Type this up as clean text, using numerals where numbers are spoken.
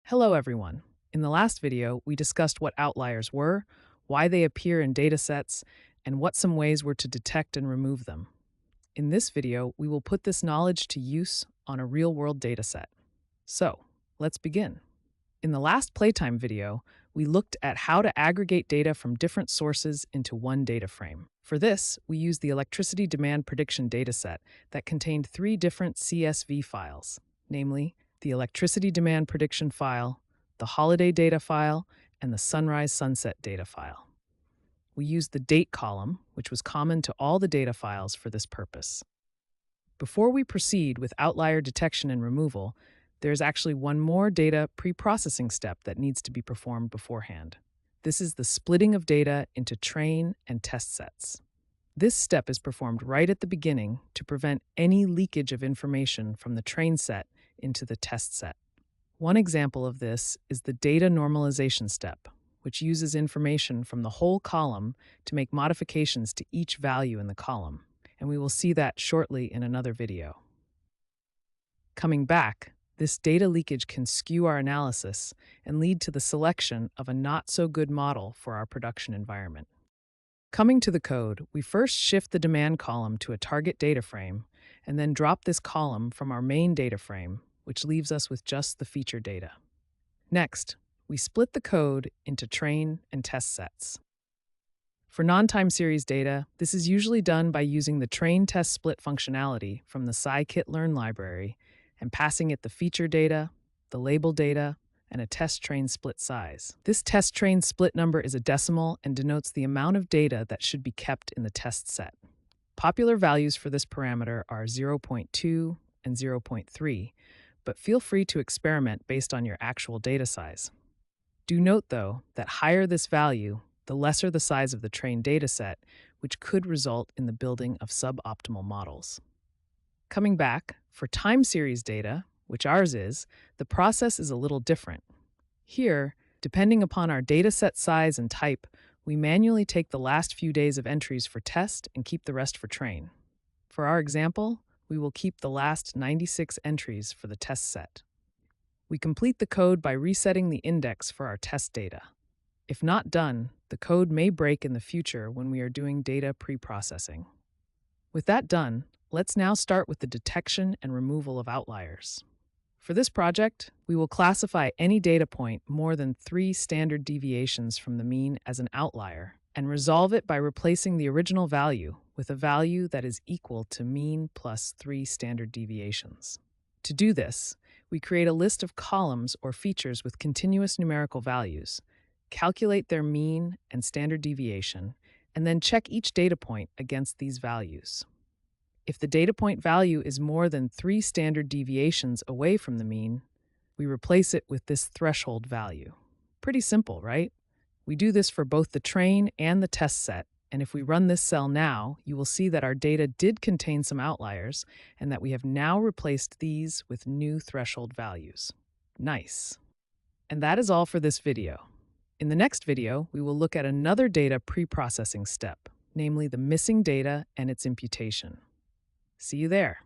Hello everyone. In the last video, we discussed what outliers were, why they appear in datasets, and what some ways were to detect and remove them. In this video, we will put this knowledge to use on a real-world dataset. So, let's begin. In the last playtime video, we looked at how to aggregate data from different sources into one data frame. For this, we used the electricity demand prediction dataset that contained three different CSV files, namely the electricity demand prediction file, the holiday data file, and the sunrise-sunset data file. We used the date column, which was common to all the data files for this purpose. Before we proceed with outlier detection and removal, there's actually one more data pre-processing step that needs to be performed beforehand. This is the splitting of data into train and test sets. This step is performed right at the beginning to prevent any leakage of information from the train set into the test set. One example of this is the data normalization step, which uses information from the whole column to make modifications to each value in the column, and we will see that shortly in another video. Coming back, this data leakage can skew our analysis and lead to the selection of a not-so-good model for our production environment. Coming to the code, we first shift the demand column to a target data frame, and then drop this column from our main data frame, which leaves us with just the feature data. Next, we split the code into train and test sets. For non-time series data, this is usually done by using the train test split functionality from the scikit-learn library and passing it the feature data, the label data, and a test train split size. This test train split number is a decimal and denotes the amount of data that should be kept in the test set. Popular values for this parameter are 0.2 and 0.3, but feel free to experiment based on your actual data size. Do note, though, that higher this value, the lesser the size of the trained dataset, which could result in the building of suboptimal models. Coming back, for time series data, which ours is, the process is a little different. Here, depending upon our dataset size and type, we manually take the last few days of entries for test and keep the rest for train. For our example, we will keep the last 96 entries for the test set. We complete the code by resetting the index for our test data. If not done, the code may break in the future when we are doing data pre-processing. With that done, let's now start with the detection and removal of outliers. For this project, we will classify any data point more than 3 standard deviations from the mean as an outlier and resolve it by replacing the original value with a value that is equal to mean plus 3 standard deviations. To do this, we create a list of columns or features with continuous numerical values, calculate their mean and standard deviation, and then check each data point against these values. If the data point value is more than 3 standard deviations away from the mean, we replace it with this threshold value. Pretty simple, right? We do this for both the train and the test set, and if we run this cell now, you will see that our data did contain some outliers and that we have now replaced these with new threshold values. Nice. And that is all for this video. In the next video, we will look at another data pre-processing step, namely the missing data and its imputation. See you there.